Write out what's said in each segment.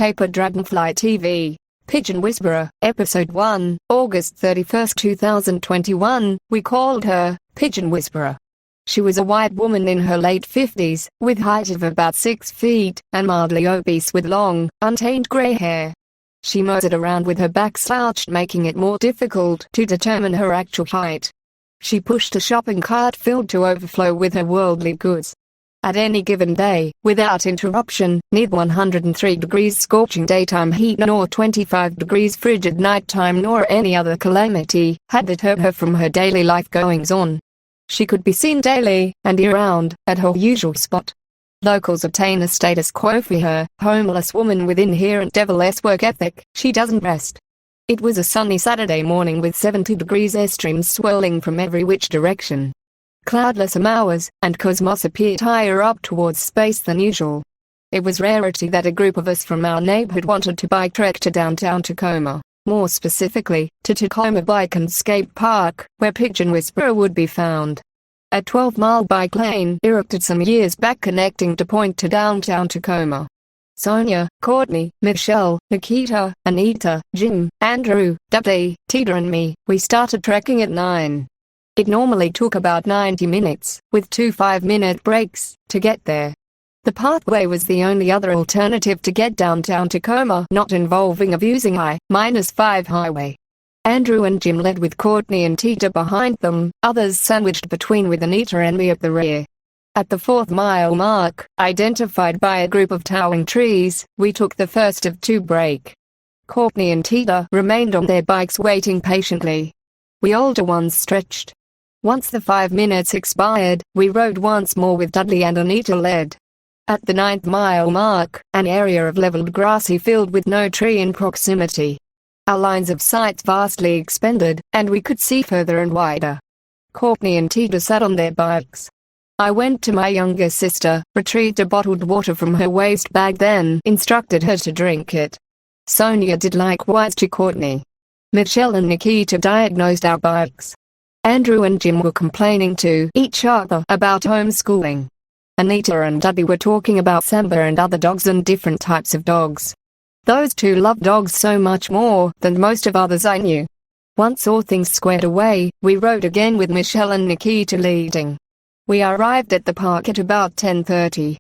Newspaper Dragonfly TV. Pigeon Whisperer, Episode 1, August 31, 2021, we called her Pigeon Whisperer. She was a white woman in her late 50s, with height of about 6 feet, and mildly obese with long, untamed grey hair. She moseyed around with her back slouched, making it more difficult to determine her actual height. She pushed a shopping cart filled to overflow with her worldly goods. At any given day, without interruption, neither 103 degrees scorching daytime heat nor 25 degrees frigid nighttime nor any other calamity had deterred her from her daily life goings-on. She could be seen daily, and year-round, at her usual spot. Locals obtain a status quo for her, homeless woman with inherent devil-esque work ethic, she doesn't rest. It was a sunny Saturday morning with 70 degrees airstreams swirling from every which direction. Cloudless hours, and cosmos appeared higher up towards space than usual. It was rarity that a group of us from our neighborhood wanted to bike trek to downtown Tacoma, more specifically, to Tacoma Bike and Skate Park, where Pigeon Whisperer would be found. A 12-mile bike lane erected some years back connecting DuPont to downtown Tacoma. Sonia, Courtney, Michelle, Nikita, Anita, Jim, Andrew, Dudley, Tita and me, we started trekking at 9. It normally took about 90 minutes, with 2 5-minute breaks, to get there. The pathway was the only other alternative to get downtown Tacoma, not involving abusing I-5 highway. Andrew and Jim led with Courtney and Tita behind them, others sandwiched between with Anita and me at the rear. At the 4th mile mark, identified by a group of towering trees, we took the first of 2 break. Courtney and Tita remained on their bikes waiting patiently. We older ones stretched. Once the 5 minutes expired, we rode once more with Dudley and Anita led. At the 9th mile mark, an area of leveled grassy field with no tree in proximity. Our lines of sight vastly expanded, and we could see further and wider. Courtney and Tita sat on their bikes. I went to my younger sister, retrieved a bottled water from her waist bag, then instructed her to drink it. Sonia did likewise to Courtney. Michelle and Nikita diagnosed our bikes. Andrew and Jim were complaining to each other about homeschooling. Anita and Dudley were talking about Samba and other dogs and different types of dogs. Those two loved dogs so much more than most of others I knew. Once all things squared away, we rode again with Michelle and Nikita leading. We arrived at the park at about 10:30.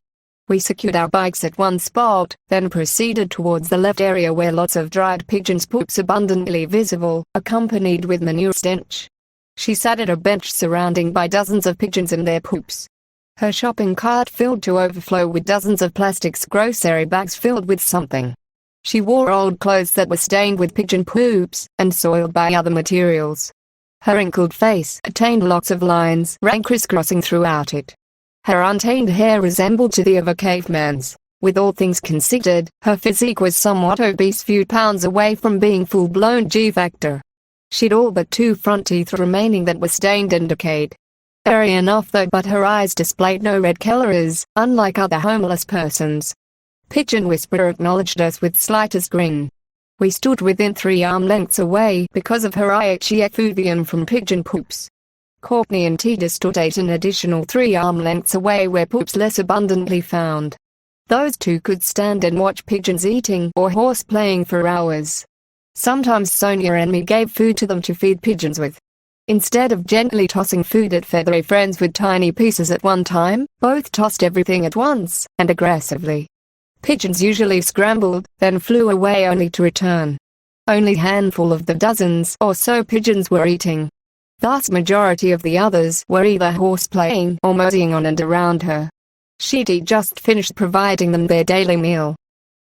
We secured our bikes at one spot, then proceeded towards the left area where lots of dried pigeons' poops abundantly visible, accompanied with manure stench. She sat at a bench surrounded by dozens of pigeons and their poops. Her shopping cart filled to overflow with dozens of plastics grocery bags filled with something. She wore old clothes that were stained with pigeon poops and soiled by other materials. Her wrinkled face attained lots of lines ran crisscrossing throughout it. Her untamed hair resembled to the of a caveman's. With all things considered, her physique was somewhat obese, few pounds away from being full-blown G-factor. She'd all but 2 front teeth remaining that were stained and decayed. Airy enough though, but her eyes displayed no red colors, unlike other homeless persons. Pigeon Whisperer acknowledged us with slightest grin. We stood within 3 arm lengths away because of her effluvium from pigeon poops. Courtney and Tita stood an additional 3 arm lengths away where poops less abundantly found. Those two could stand and watch pigeons eating or horse playing for hours. Sometimes Sonia and me gave food to them to feed pigeons with. Instead of gently tossing food at feathery friends with tiny pieces at one time, both tossed everything at once, and aggressively. Pigeons usually scrambled, then flew away only to return. Only a handful of the dozens or so pigeons were eating. Vast majority of the others were either horse playing or moseying on and around her. She'd just finished providing them their daily meal.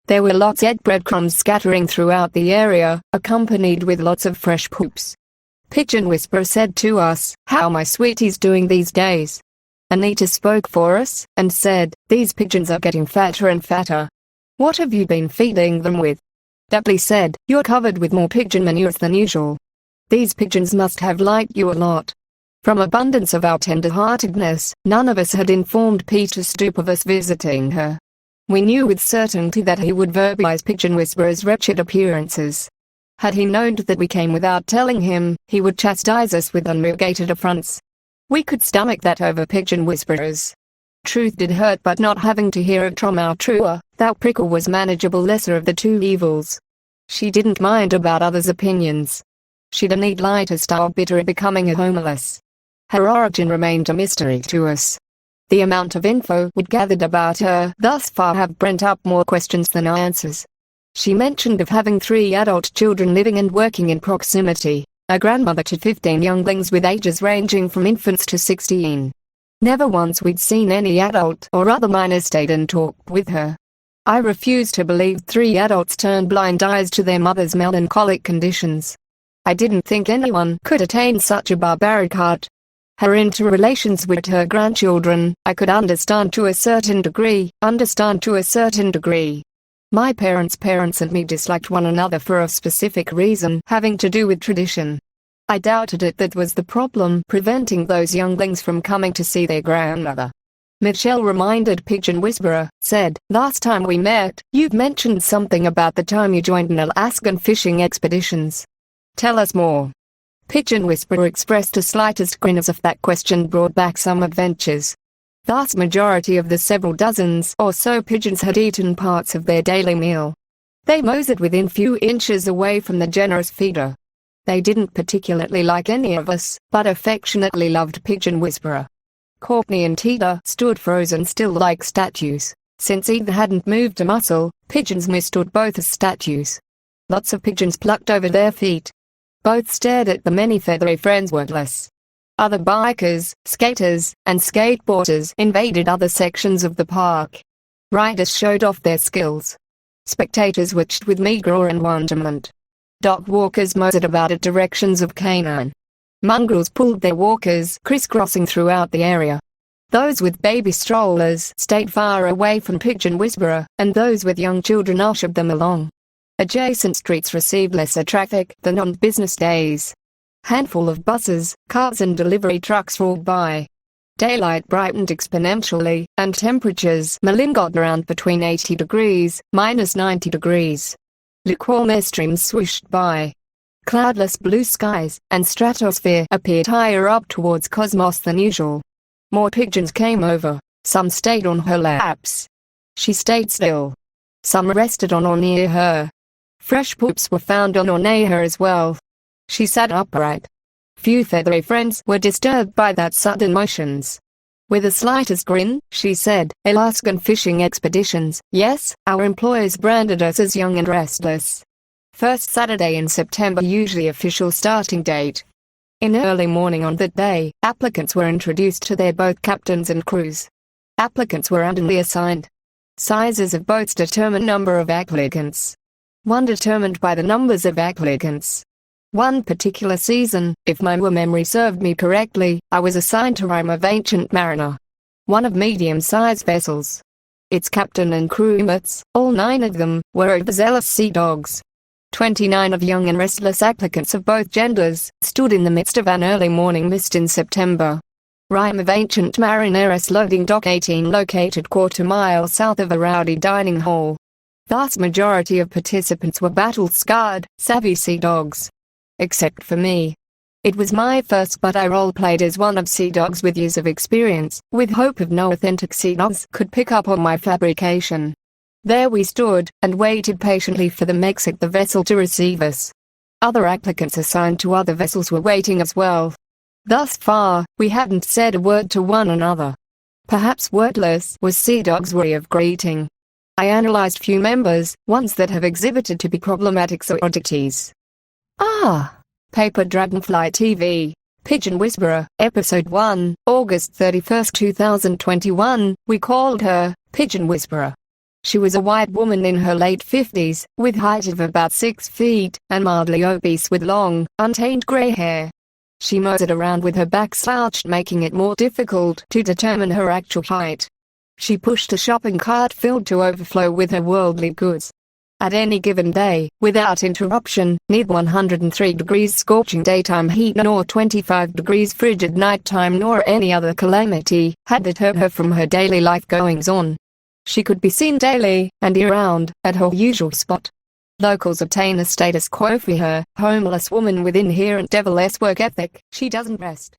There were lots of breadcrumbs scattering throughout the area, accompanied with lots of fresh poops. Pigeon Whisperer said to us, "How my sweetie's doing these days?" Anita spoke for us, and said, "These pigeons are getting fatter and fatter. What have you been feeding them with?" Dudley said, "You're covered with more pigeon manure than usual. These pigeons must have liked you a lot." From abundance of our tender-heartedness, none of us had informed Peter Stoop of us visiting her. We knew with certainty that he would verbalize Pigeon Whisperer's wretched appearances. Had he known that we came without telling him, he would chastise us with unmitigated affronts. We could stomach that over Pigeon Whisperers. Truth did hurt, but not having to hear it from our truer, that prickle was manageable, lesser of the two evils. She didn't mind about others' opinions. She'd a neat lighter style, bitter at becoming a homeless. Her origin remained a mystery to us. The amount of info we'd gathered about her thus far have brent up more questions than answers. She mentioned of having 3 adult children living and working in proximity, a grandmother to 15 younglings with ages ranging from infants to 16. Never once we'd seen any adult or other minor stayed and talked with her. I refused to believe 3 adults turned blind eyes to their mother's melancholic conditions. I didn't think anyone could attain such a barbaric heart. Her interrelations with her grandchildren, I could understand to a certain degree. My parents and me disliked one another for a specific reason having to do with tradition. I doubted it that was the problem preventing those younglings from coming to see their grandmother. Michelle reminded Pigeon Whisperer, said, "Last time we met, you've mentioned something about the time you joined an Alaskan fishing expeditions. Tell us more." Pigeon Whisperer expressed a slightest grin as if that question brought back some adventures. Vast majority of the several dozens or so pigeons had eaten parts of their daily meal. They moseyed within few inches away from the generous feeder. They didn't particularly like any of us, but affectionately loved Pigeon Whisperer. Courtney and Tita stood frozen still like statues. Since either hadn't moved a muscle, pigeons mistood both as statues. Lots of pigeons plucked over their feet. Both stared at the many feathery friends wordless. Other bikers, skaters, and skateboarders invaded other sections of the park. Riders showed off their skills. Spectators watched with meager awe and wonderment. Dog walkers moseyed about at directions of canine. Mongrels pulled their walkers crisscrossing throughout the area. Those with baby strollers stayed far away from Pigeon Whisperer, and those with young children ushered them along. Adjacent streets received lesser traffic than on business days. Handful of buses, cars and delivery trucks rolled by. Daylight brightened exponentially, and temperatures malingered around between 80 degrees, minus 90 degrees. Lukewarm air streams swished by. Cloudless blue skies and stratosphere appeared higher up towards cosmos than usual. More pigeons came over. Some stayed on her laps. She stayed still. Some rested on or near her. Fresh poops were found on or near her as well. She sat upright. Few feathery friends were disturbed by that sudden motions. With the slightest grin, she said, "Alaskan fishing expeditions, yes, our employers branded us as young and restless. First Saturday in September usually official starting date." In early morning on that day, applicants were introduced to their boat captains and crews. Applicants were randomly assigned. Sizes of boats determine number of applicants. One determined by the numbers of applicants. One particular season, if my memory served me correctly, I was assigned to Rime of Ancient Mariner, one of medium-sized vessels. Its captain and crewmates, all 9 of them, were overzealous sea dogs. 29 of young and restless applicants of both genders stood in the midst of an early morning mist in September. Rime of Ancient Mariner's loading dock 18 located quarter-mile south of a rowdy dining hall. Vast majority of participants were battle-scarred, savvy sea dogs. Except for me. It was my first, but I role-played as one of sea dogs with years of experience, with hope of no authentic sea dogs could pick up on my fabrication. There we stood, and waited patiently for the mechs at the vessel to receive us. Other applicants assigned to other vessels were waiting as well. Thus far, we hadn't said a word to one another. Perhaps wordless was sea dog's way of greeting. I analyzed few members, ones that have exhibited to be problematic or oddities. Paper Dragonfly TV, Pigeon Whisperer, Episode 1, August 31, 2021, we called her Pigeon Whisperer. She was a white woman in her late 50s, with height of about 6 feet, and mildly obese with long, untamed gray hair. She moseyed around with her back slouched, making it more difficult to determine her actual height. She pushed a shopping cart filled to overflow with her worldly goods. At any given day, without interruption, neither 103 degrees scorching daytime heat nor 25 degrees frigid nighttime nor any other calamity had deterred her from her daily life goings-on. She could be seen daily, and year-round, at her usual spot. Locals obtain a status quo for her, homeless woman with inherent devil-esque work ethic. She doesn't rest.